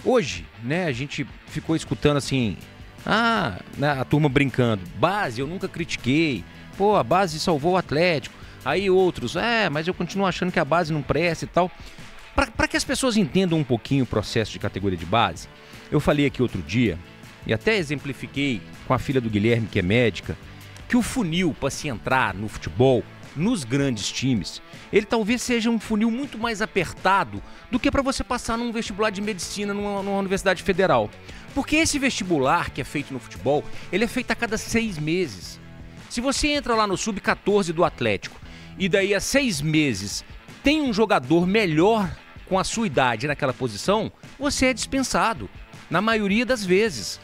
Hoje, né, a gente ficou escutando assim, né, a turma brincando, base eu nunca critiquei, pô, a base salvou o Atlético. Aí outros, mas eu continuo achando que a base não presta e tal. Para que as pessoas entendam um pouquinho o processo de categoria de base, eu falei aqui outro dia, e até exemplifiquei com a filha do Guilherme, que é médica, que o funil para se entrar no futebol, nos grandes times, ele talvez seja um funil muito mais apertado do que para você passar num vestibular de medicina numa universidade federal. Porque esse vestibular que é feito no futebol, ele é feito a cada 6 meses. Se você entra lá no Sub-14 do Atlético e daí a 6 meses tem um jogador melhor com a sua idade naquela posição, você é dispensado, na maioria das vezes.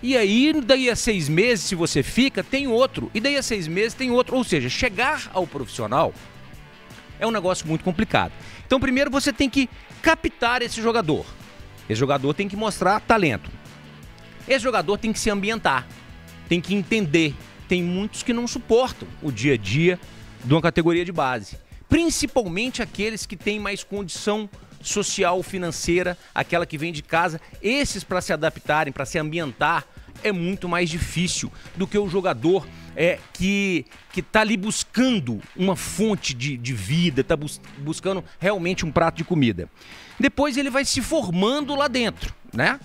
E aí, daí a 6 meses, se você fica, tem outro. E daí a 6 meses tem outro. Ou seja, chegar ao profissional é um negócio muito complicado. Então, primeiro você tem que captar esse jogador. Esse jogador tem que mostrar talento. Esse jogador tem que se ambientar, tem que entender. Tem muitos que não suportam o dia a dia de uma categoria de base. Principalmente aqueles que têm mais condição social, financeira, aquela que vem de casa. Esses, para se adaptarem, para se ambientar, é muito mais difícil do que o jogador que está ali buscando uma fonte de vida, está buscando realmente um prato de comida. Depois ele vai se formando lá dentro, né?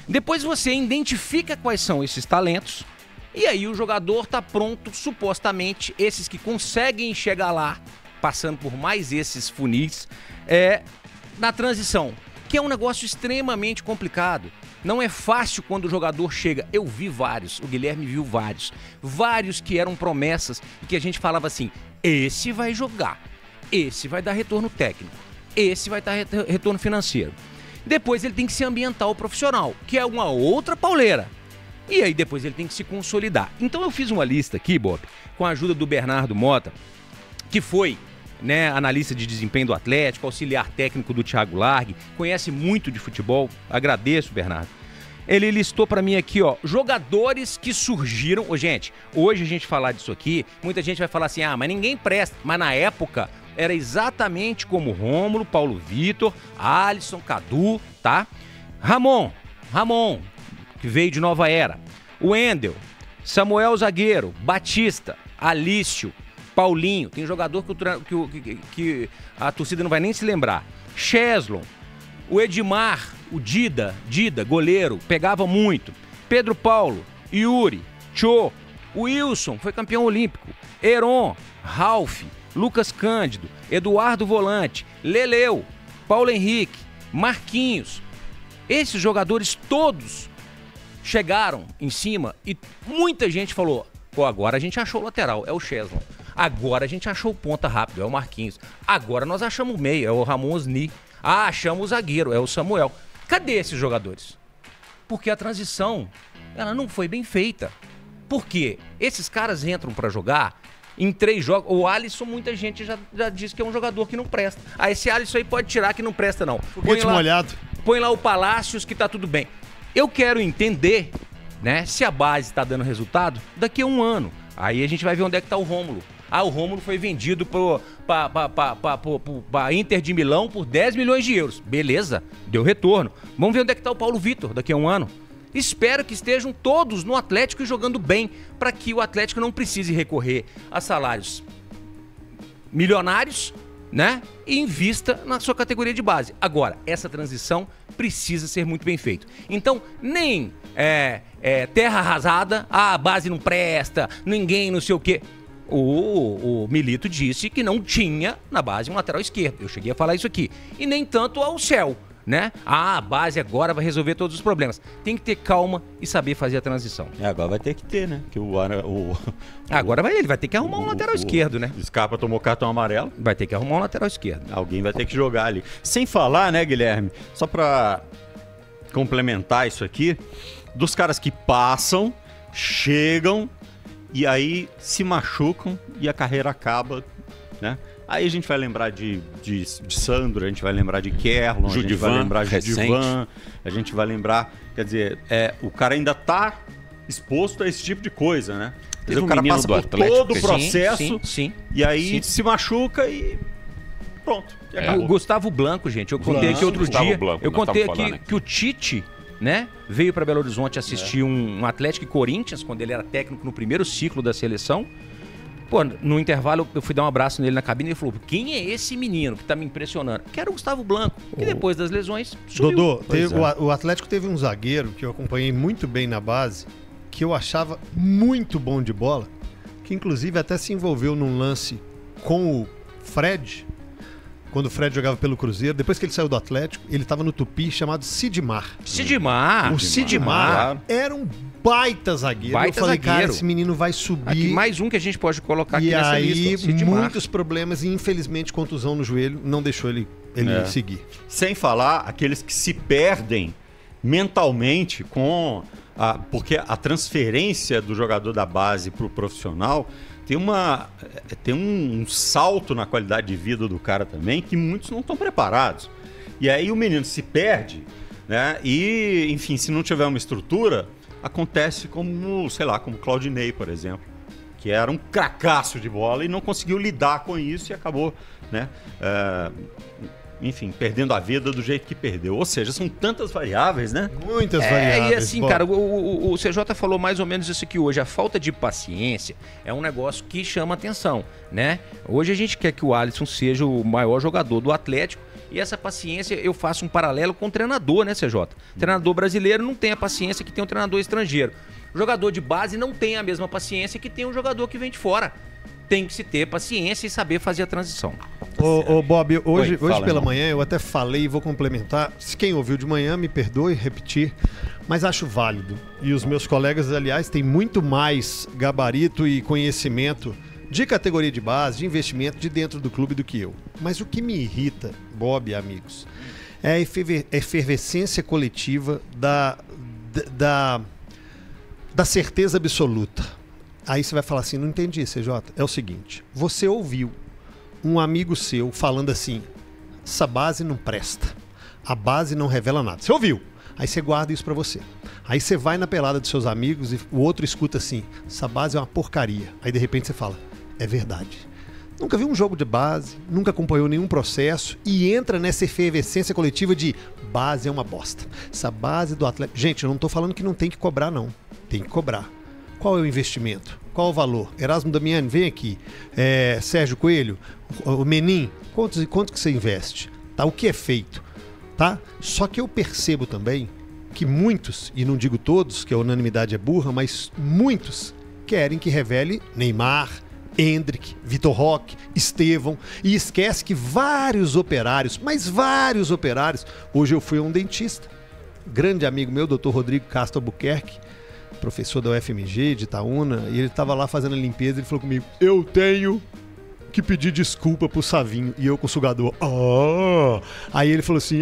Depois você identifica quais são esses talentos e aí o jogador está pronto, supostamente, esses que conseguem chegar lá, passando por mais esses funis, na transição, que é um negócio extremamente complicado. Não é fácil quando o jogador chega. Eu vi vários, o Guilherme viu vários que eram promessas e que a gente falava assim, esse vai jogar, esse vai dar retorno técnico, esse vai dar retorno financeiro. Depois ele tem que se ambientar ao profissional, que é uma outra pauleira. E aí depois ele tem que se consolidar. Então eu fiz uma lista aqui, Bob, com a ajuda do Bernardo Mota, que foi, né, analista de desempenho do Atlético, auxiliar técnico do Thiago Largue, conhece muito de futebol, agradeço, Bernardo. Ele listou pra mim aqui, ó, jogadores que surgiram. Gente, hoje a gente falar disso aqui, muita gente vai falar assim, mas ninguém presta. Mas na época era exatamente como Rômulo, Paulo Vitor, Alisson, Cadu, tá? Ramon, que veio de Nova Era. Wendel, Samuel Zagueiro, Batista, Alício, Paulinho, tem jogador que a torcida não vai nem se lembrar. Cheslon, o Edmar, o Dida, goleiro, pegava muito. Pedro Paulo, Yuri, Cho, o Wilson, foi campeão olímpico. Heron, Ralf, Lucas Cândido, Eduardo Volante, Leleu, Paulo Henrique, Marquinhos. Esses jogadores todos chegaram em cima e muita gente falou, pô, agora a gente achou o lateral, é o Cheslon. Agora a gente achou o ponta rápido, é o Marquinhos. Agora nós achamos o meio, é o Ramon Osni. Achamos o zagueiro, é o Samuel. Cadê esses jogadores? Porque a transição, ela não foi bem feita. Por quê? Esses caras entram pra jogar em 3 jogos. O Alisson, muita gente já disse que é um jogador que não presta. Esse Alisson aí pode tirar que não presta, não. Põe lá o Palácios que tá tudo bem. Eu quero entender, né, se a base tá dando resultado daqui a 1 ano. Aí a gente vai ver onde é que tá o Rômulo. O Rômulo foi vendido para Inter de Milão por 10 milhões de euros. Beleza, deu retorno. Vamos ver onde é que está o Paulo Vitor daqui a 1 ano. Espero que estejam todos no Atlético e jogando bem, para que o Atlético não precise recorrer a salários milionários, né? E invista na sua categoria de base. Agora, essa transição precisa ser muito bem feita. Então, nem terra arrasada, a base não presta, ninguém não sei o quê. O Milito disse que não tinha na base um lateral esquerdo. Eu cheguei a falar isso aqui. E nem tanto ao céu, né? A base agora vai resolver todos os problemas. Tem que ter calma e saber fazer a transição. Agora vai ter que ter, né? Que agora ele vai ter que arrumar um lateral esquerdo, né? O Scarpa tomou cartão amarelo. Vai ter que arrumar um lateral esquerdo. Alguém vai ter que jogar ali. Sem falar, né, Guilherme? Só pra complementar isso aqui, dos caras que passam, chegam e aí se machucam e a carreira acaba, né? Aí a gente vai lembrar de Sandro, a gente vai lembrar de Kerlon, a gente vai lembrar de Judivan, a gente vai lembrar, quer dizer, o cara ainda tá exposto a esse tipo de coisa, né? Quer dizer, o cara passa por todo o processo sim, e aí se machuca e Pronto. E O acabou. Gustavo Blanco, gente, eu contei aqui outro Gustavo dia, Blanco, eu nós contei estamos aqui falando que o Tite, né, veio para Belo Horizonte assistir um Atlético e Corinthians, quando ele era técnico no primeiro ciclo da seleção. Pô, no intervalo eu fui dar um abraço nele na cabine e ele falou: quem é esse menino que tá me impressionando? Que era o Gustavo Blanco, que depois das lesões sumiu. Dodô, Pois o Atlético teve um zagueiro que eu acompanhei muito bem na base, que eu achava muito bom de bola, que inclusive até se envolveu num lance com o Fred, quando o Fred jogava pelo Cruzeiro. Depois que ele saiu do Atlético, ele estava no Tupi, chamado Sidmar. Sidmar. O Sidmar claro. era um baita zagueiro. Baita eu falei, zagueiro. cara, esse menino vai subir. Aqui, mais um que a gente pode colocar aqui E nessa aí, lista. Sidmar. muitos problemas e infelizmente contusão no joelho não deixou ele seguir. Sem falar aqueles que se perdem mentalmente porque a transferência do jogador da base para o profissional tem um salto na qualidade de vida do cara também, que muitos não estão preparados. E aí o menino se perde, né? E, enfim, se não tiver uma estrutura, acontece como, sei lá, como o Claudinei, por exemplo, que era um cracaço de bola e não conseguiu lidar com isso e acabou, né? Enfim, perdendo a vida do jeito que perdeu. Ou seja, são tantas variáveis, né? Muitas variáveis. E assim, Bob. cara, o CJ falou mais ou menos isso aqui hoje. A falta de paciência é um negócio que chama atenção, né? Hoje a gente quer que o Alisson seja o maior jogador do Atlético e essa paciência, eu faço um paralelo com o treinador, né, CJ? O treinador brasileiro não tem a paciência que tem um treinador estrangeiro. O jogador de base não tem a mesma paciência que tem um jogador que vem de fora. Tem que se ter paciência e saber fazer a transição. Ô Bob, hoje fala, pela irmão. manhã eu até falei e vou complementar. Se quem ouviu de manhã, me perdoe repetir, mas acho válido. E os meus colegas, aliás, têm muito mais gabarito e conhecimento de categoria de base, de investimento de dentro do clube do que eu. Mas o que me irrita, Bob e amigos, é a efervescência coletiva da certeza absoluta. Aí você vai falar assim, não entendi, CJ. É o seguinte, você ouviu um amigo seu falando assim, essa base não presta, a base não revela nada. Você ouviu? Aí você guarda isso pra você. Aí você vai na pelada dos seus amigos e o outro escuta assim, essa base é uma porcaria. Aí de repente você fala, é verdade. Nunca viu um jogo de base, nunca acompanhou nenhum processo e entra nessa efervescência coletiva de base é uma bosta. Essa base do Atlético... Gente, eu não tô falando que não tem que cobrar, não. Tem que cobrar. Qual é o investimento? Qual o valor? Erasmo Damiani, vem aqui. Sérgio Coelho, o Menin, quanto que você investe? Tá? O que é feito? Tá? Só que eu percebo também que muitos, e não digo todos, que a unanimidade é burra, mas muitos querem que revele Neymar, Endrick, Vitor Roque, Estevão, e esquece que vários operários, mas vários operários, hoje eu fui a um dentista, grande amigo meu, Dr. Rodrigo Castro Albuquerque, professor da UFMG, de Itaúna, e ele estava lá fazendo a limpeza, ele falou comigo, eu tenho que pedir desculpa pro Savinho, e eu com o sugador, aí ele falou assim,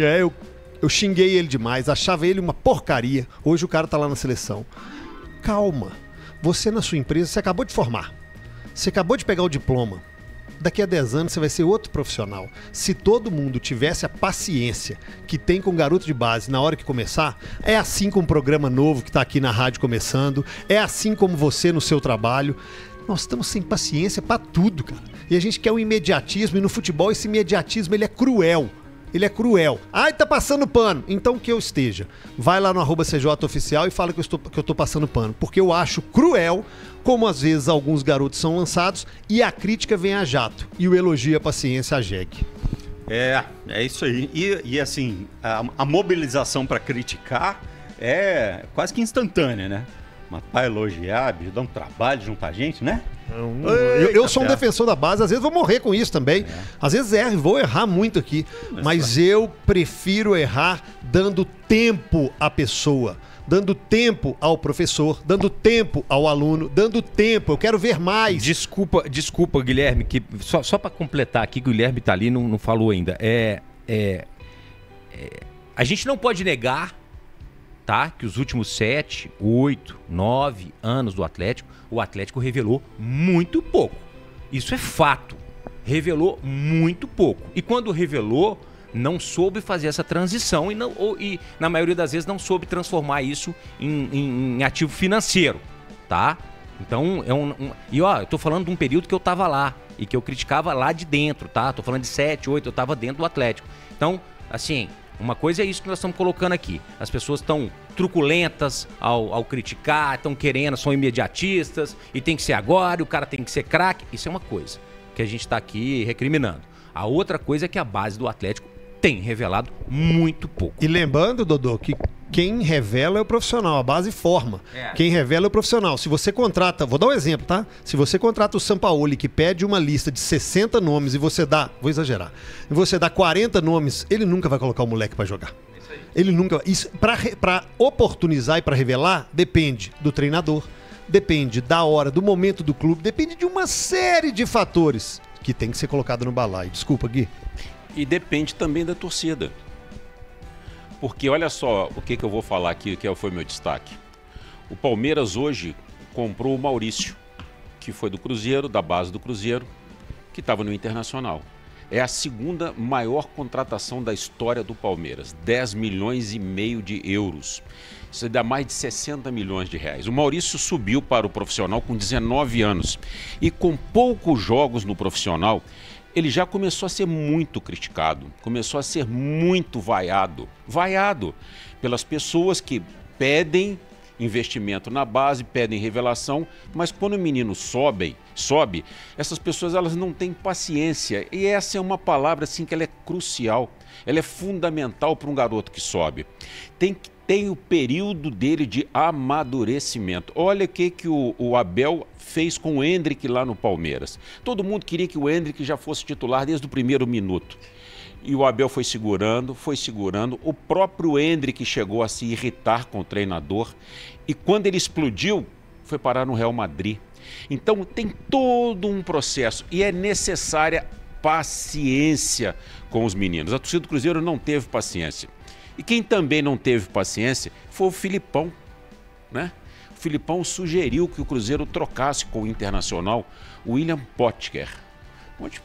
eu xinguei ele demais, achava ele uma porcaria, hoje o cara tá lá na seleção. Calma, você na sua empresa, você acabou de formar, você acabou de pegar o diploma, daqui a 10 anos você vai ser outro profissional. Se todo mundo tivesse a paciência que tem com o garoto de base na hora que começar, é assim com um programa novo que está aqui na rádio começando, é assim como você no seu trabalho. Nós estamos sem paciência para tudo, cara. E a gente quer um imediatismo, e no futebol esse imediatismo ele é cruel. Ele é cruel. Ai, tá passando pano. Então que eu esteja. Vai lá no @CJOficial e fala que eu tô passando pano. Porque eu acho cruel como às vezes alguns garotos são lançados e a crítica vem a jato. E o elogio e a paciência a jegue. É isso aí. E assim, a mobilização para criticar é quase que instantânea, né? Mas para elogiar, bicho, dá um trabalho juntar gente, né? Eu sou um defensor da base, às vezes vou morrer com isso também. Às vezes vou errar muito aqui. Mas eu prefiro errar dando tempo à pessoa, dando tempo ao professor, dando tempo ao aluno, dando tempo. Eu quero ver mais. Desculpa, Guilherme, que só para completar aqui, que o Guilherme tá ali, não falou ainda. A gente não pode negar, tá, que os últimos 7, 8, 9 anos do Atlético, o Atlético revelou muito pouco. Isso é fato. Revelou muito pouco. E quando revelou, não soube fazer essa transição e na maioria das vezes não soube transformar isso em ativo financeiro, tá? Então, e ó, eu tô falando de um período que eu tava lá e que eu criticava lá de dentro, tá? Tô falando de 7, 8, eu tava dentro do Atlético. Então, assim, uma coisa é isso que nós estamos colocando aqui. As pessoas estão truculentas ao criticar, estão querendo, são imediatistas, e tem que ser agora, e o cara tem que ser craque. Isso é uma coisa que a gente tá aqui recriminando. A outra coisa é que a base do Atlético tem revelado muito pouco. E lembrando, Dodô, que quem revela é o profissional, a base forma. Quem revela é o profissional. Se você contrata, vou dar um exemplo, tá? Se você contrata o Sampaoli, que pede uma lista de 60 nomes e você dá, vou exagerar, e você dá 40 nomes, ele nunca vai colocar o moleque pra jogar. Ele nunca. Isso, pra oportunizar e pra revelar, depende do treinador, depende da hora, do momento do clube, depende de uma série de fatores que tem que ser colocado no balaio. Desculpa, Gui. E depende também da torcida. Porque olha só o que eu vou falar aqui, que foi meu destaque. O Palmeiras hoje comprou o Maurício, que foi do Cruzeiro, da base do Cruzeiro, que estava no Internacional. É a segunda maior contratação da história do Palmeiras, 10 milhões e meio de euros. Isso dá mais de 60 milhões de reais. O Maurício subiu para o profissional com 19 anos. E com poucos jogos no profissional, ele já começou a ser muito criticado, começou a ser muito vaiado pelas pessoas que pedem investimento na base, pedem revelação, mas quando o menino sobe, essas pessoas elas não têm paciência. E essa é uma palavra assim que ela é crucial, ela é fundamental para um garoto que sobe. Tem o período dele de amadurecimento. Olha o que o Abel fez com o Endrick lá no Palmeiras. Todo mundo queria que o Endrick já fosse titular desde o primeiro minuto. E o Abel foi segurando. O próprio Endrick chegou a se irritar com o treinador. E quando ele explodiu, foi parar no Real Madrid. Então tem todo um processo e é necessária paciência com os meninos. A torcida do Cruzeiro não teve paciência. E quem também não teve paciência foi o Filipão, né? O Filipão sugeriu que o Cruzeiro trocasse com o Internacional o William Potker.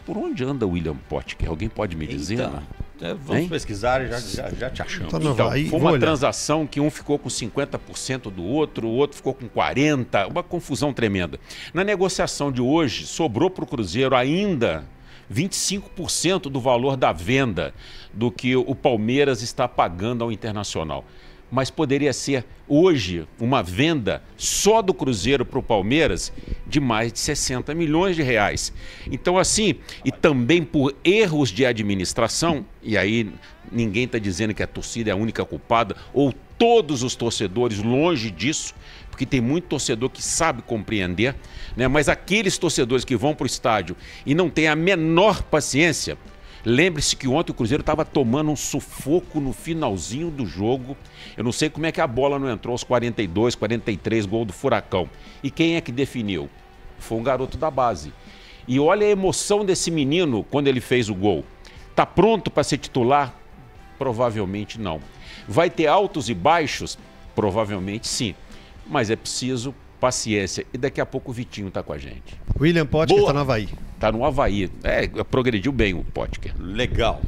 Por onde anda o William Potker? Alguém pode me dizer? Eita, vamos pesquisar e já te achamos. Então, foi uma transação que um ficou com 50% do outro, o outro ficou com 40%, uma confusão tremenda. Na negociação de hoje, sobrou para o Cruzeiro ainda 25% do valor da venda do que o Palmeiras está pagando ao Internacional. Mas poderia ser hoje uma venda só do Cruzeiro para o Palmeiras de mais de 60 milhões de reais. Então assim, e também por erros de administração, e aí ninguém está dizendo que a torcida é a única culpada, ou todos os torcedores, longe disso, porque tem muito torcedor que sabe compreender, né? Mas aqueles torcedores que vão para o estádio e não têm a menor paciência, lembre-se que ontem o Cruzeiro estava tomando um sufoco no finalzinho do jogo. Eu não sei como é que a bola não entrou aos 42, 43, gol do Furacão. E quem é que definiu? Foi um garoto da base. E olha a emoção desse menino quando ele fez o gol. Está pronto para ser titular? Provavelmente não. Vai ter altos e baixos? Provavelmente sim. Mas é preciso paciência. E daqui a pouco o Vitinho está com a gente. William Potker está no Avaí. Está no Avaí. Progrediu bem o Potker. Legal.